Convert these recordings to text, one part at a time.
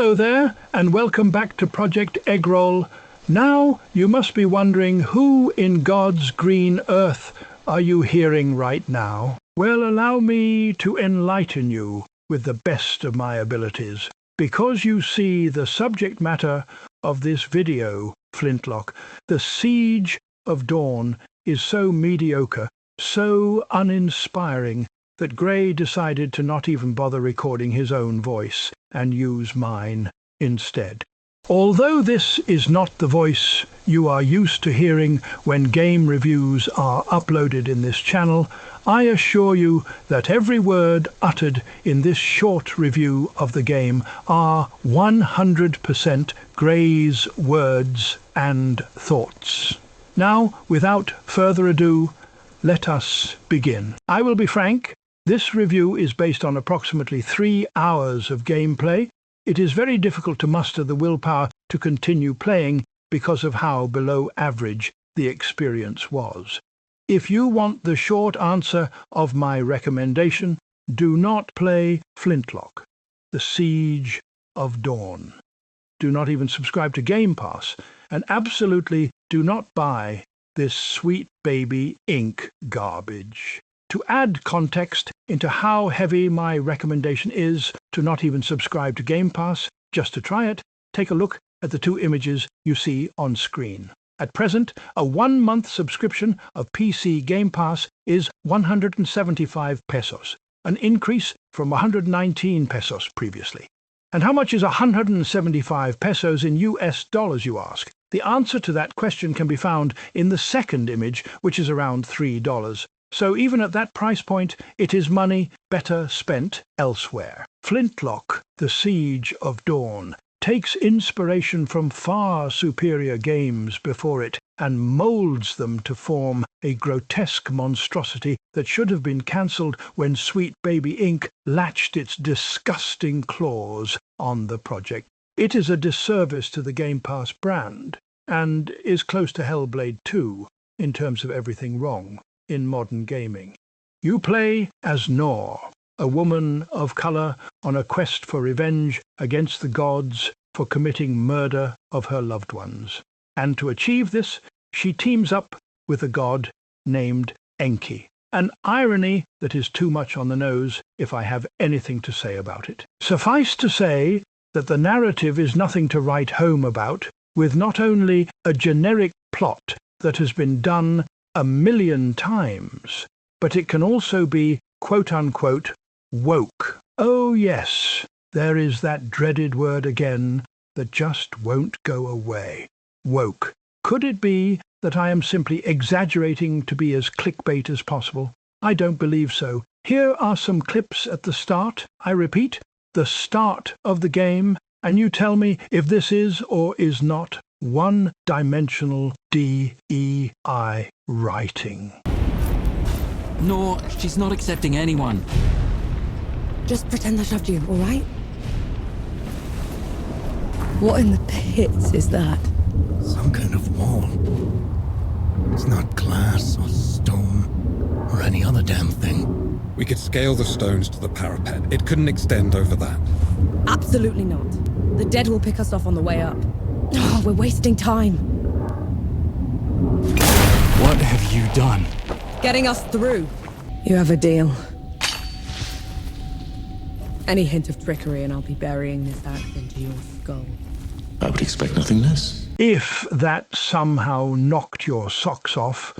Hello there, and welcome back to Project Eggroll. Now you must be wondering, who in God's green earth are you hearing right now? Well, allow me to enlighten you with the best of my abilities. Because you see, the subject matter of this video, Flintlock, the Siege of Dawn, is so mediocre, so uninspiring, that Grae decided to not even bother recording his own voice and use mine instead. Although this is not the voice you are used to hearing when game reviews are uploaded in this channel, I assure you that every word uttered in this short review of the game are 100% Grae's words and thoughts. Now, without further ado, let us begin. I will be frank. This review is based on approximately 3 hours of gameplay. It is very difficult to muster the willpower to continue playing because of how below average the experience was. If you want the short answer of my recommendation, do not play Flintlock, the Siege of Dawn. Do not even subscribe to Game Pass, and absolutely do not buy this Sweet Baby Ink garbage. To add context into how heavy my recommendation is to not even subscribe to Game Pass, just to try it, take a look at the 2 images you see on screen. At present, a 1-month subscription of PC Game Pass is 175 pesos, an increase from 119 pesos previously. And how much is 175 pesos in US dollars, you ask? The answer to that question can be found in the second image, which is around $3. So even at that price point, it is money better spent elsewhere. Flintlock, the Siege of Dawn, takes inspiration from far superior games before it and moulds them to form a grotesque monstrosity that should have been cancelled when Sweet Baby Ink latched its disgusting claws on the project. It is a disservice to the Game Pass brand, and is close to Hellblade 2 in terms of everything wrong in modern gaming. You play as Nor, a woman of colour on a quest for revenge against the gods for committing murder of her loved ones. And to achieve this, she teams up with a god named Enki, an irony that is too much on the nose if I have anything to say about it. Suffice to say that the narrative is nothing to write home about, with not only a generic plot that has been done 1,000,000 times, but it can also be quote-unquote woke. Oh yes, there is that dreaded word again that just won't go away. Woke. Could it be that I am simply exaggerating to be as clickbait as possible? I don't believe so. Here are some clips at the start. I repeat, the start of the game, and you tell me if this is or is not one-dimensional DEI writing. No, she's not accepting anyone. Just pretend I shoved you, all right? What in the pits is that? Some kind of wall. It's not glass or stone or any other damn thing. We could scale the stones to the parapet. It couldn't extend over that. Absolutely not. The dead will pick us off on the way up. Oh, we're wasting time. What have you done? Getting us through. You have a deal. Any hint of trickery and I'll be burying this axe into your skull. I would expect nothing less. If that somehow knocked your socks off,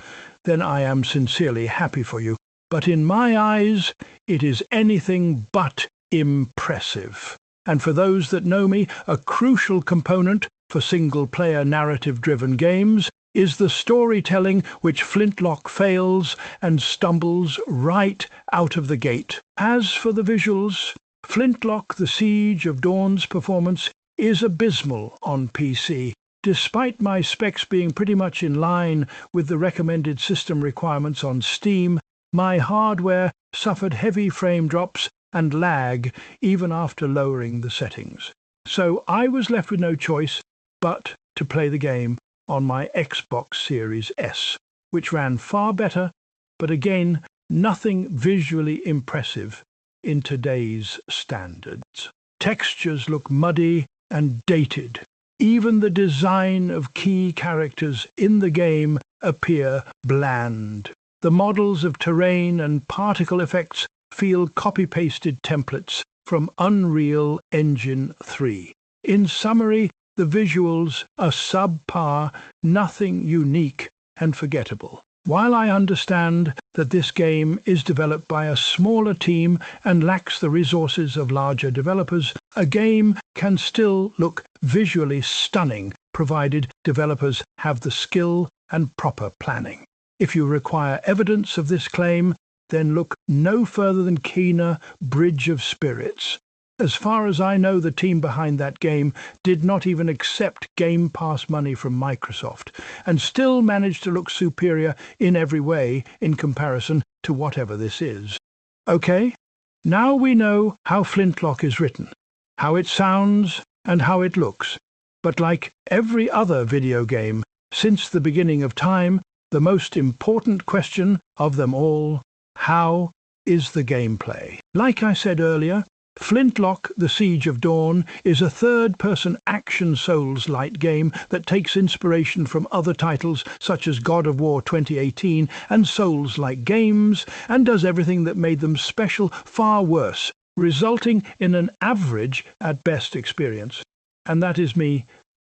then I am sincerely happy for you. But in my eyes, it is anything but impressive. And for those that know me, a crucial component for single-player narrative-driven games is the storytelling, which Flintlock fails and stumbles right out of the gate. As for the visuals, Flintlock, the Siege of Dawn's performance is abysmal on PC, despite my specs being pretty much in line with the recommended system requirements on Steam. My hardware suffered heavy frame drops and lag even after lowering the settings. So I was left with no choice but to play the game on my Xbox Series S, which ran far better, but again, nothing visually impressive in today's standards. Textures look muddy and dated. Even the design of key characters in the game appear bland. The models of terrain and particle effects feel copy-pasted templates from Unreal Engine 3. In summary, the visuals are subpar, nothing unique and forgettable. While I understand that this game is developed by a smaller team and lacks the resources of larger developers, a game can still look visually stunning provided developers have the skill and proper planning. If you require evidence of this claim, then look no further than Kena Bridge of Spirits. As far as I know, the team behind that game did not even accept Game Pass money from Microsoft, and still managed to look superior in every way in comparison to whatever this is. Okay, now we know how Flintlock is written, how it sounds and how it looks. But like every other video game since the beginning of time, the most important question of them all: how is the gameplay? Like I said earlier, Flintlock, The Siege of Dawn is a third-person action Souls-like game that takes inspiration from other titles such as God of War 2018 and Souls-like games, and does everything that made them special far worse, resulting in an average at best experience. And that is me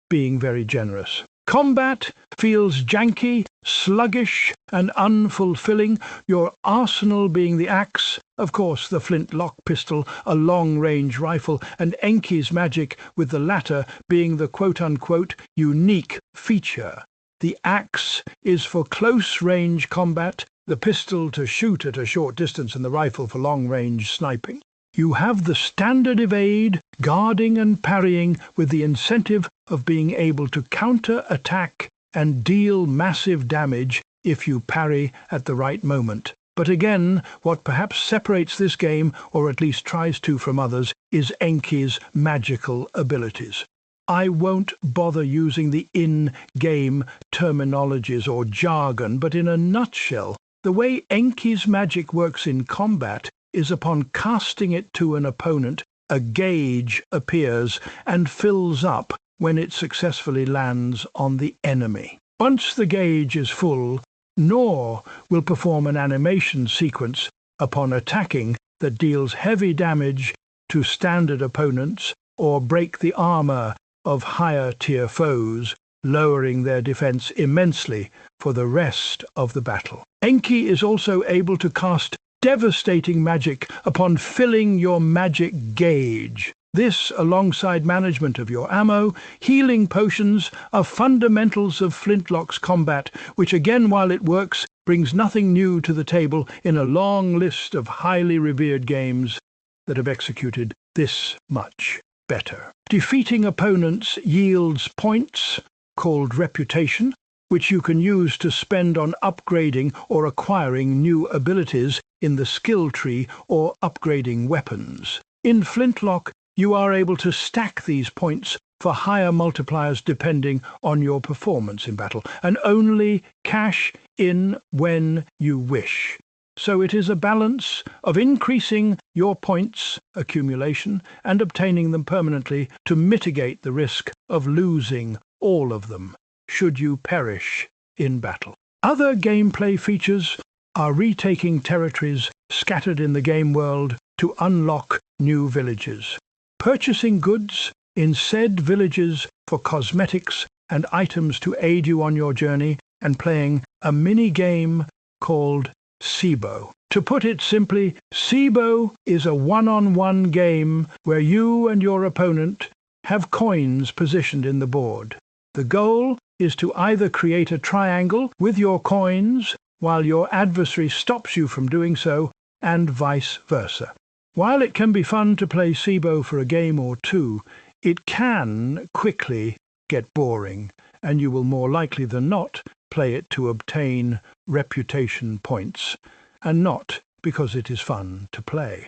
being very generous. Combat feels janky, sluggish and unfulfilling, your arsenal being the axe, of course the flintlock pistol, a long-range rifle, and Enki's magic, with the latter being the quote-unquote unique feature. The axe is for close-range combat, the pistol to shoot at a short distance and the rifle for long-range sniping. You have the standard evade, guarding and parrying, with the incentive of being able to counter-attack and deal massive damage if you parry at the right moment. But again, what perhaps separates this game, or at least tries to from others, is Enki's magical abilities. I won't bother using the in-game terminologies or jargon, but in a nutshell, the way Enki's magic works in combat is upon casting it to an opponent, a gauge appears and fills up when it successfully lands on the enemy. Once the gauge is full, Nor will perform an animation sequence upon attacking that deals heavy damage to standard opponents or break the armor of higher-tier foes, lowering their defense immensely for the rest of the battle. Enki is also able to cast devastating magic upon filling your magic gauge. This, alongside management of your ammo, healing potions, are fundamentals of Flintlock's combat, which again, while it works, brings nothing new to the table in a long list of highly revered games that have executed this much better. Defeating opponents yields points, called reputation, which you can use to spend on upgrading or acquiring new abilities in the skill tree or upgrading weapons. In Flintlock, you are able to stack these points for higher multipliers depending on your performance in battle, and only cash in when you wish. So it is a balance of increasing your points accumulation and obtaining them permanently to mitigate the risk of losing all of them should you perish in battle. Other gameplay features are retaking territories scattered in the game world to unlock new villages, purchasing goods in said villages for cosmetics and items to aid you on your journey, and playing a mini-game called SBI. To put it simply, SBI is a one-on-one game where you and your opponent have coins positioned in the board. The goal is to either create a triangle with your coins while your adversary stops you from doing so, and vice versa. While it can be fun to play SBI for a game or two, it can quickly get boring, and you will more likely than not play it to obtain reputation points, and not because it is fun to play.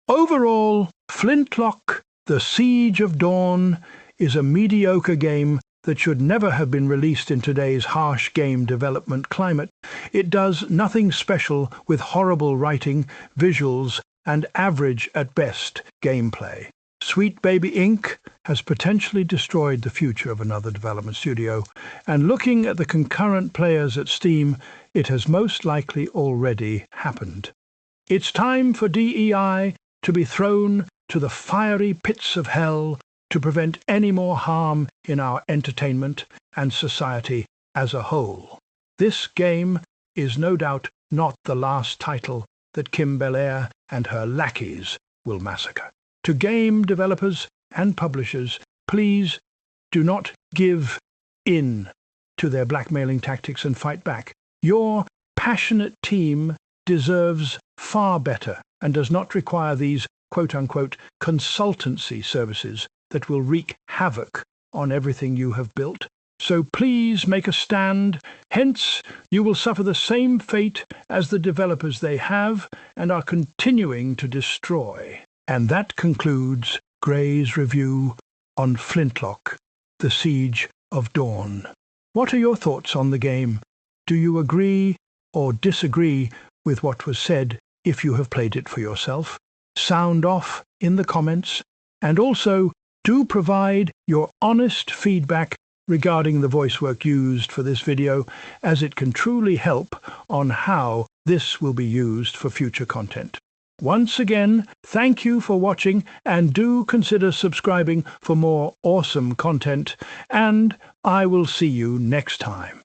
Overall, Flintlock, The Siege of Dawn, is a mediocre game that should never have been released in today's harsh game development climate. It does nothing special with horrible writing, visuals, and average at best gameplay. Sweet Baby Inc. has potentially destroyed the future of another development studio, and looking at the concurrent players at Steam, it has most likely already happened. It's time for DEI to be thrown to the fiery pits of hell to prevent any more harm in our entertainment and society as a whole. This game is no doubt not the last title that Kim Belair and her lackeys will massacre. To game developers and publishers, please do not give in to their blackmailing tactics and fight back. Your passionate team deserves far better and does not require these quote-unquote consultancy services that will wreak havoc on everything you have built. So please make a stand, hence you will suffer the same fate as the developers they have and are continuing to destroy. And that concludes Grae's review on Flintlock, The Siege of Dawn. What are your thoughts on the game? Do you agree or disagree with what was said if you have played it for yourself? Sound off in the comments, and also do provide your honest feedback regarding the voice work used for this video, as it can truly help on how this will be used for future content. Once again, thank you for watching, and do consider subscribing for more awesome content, and I will see you next time.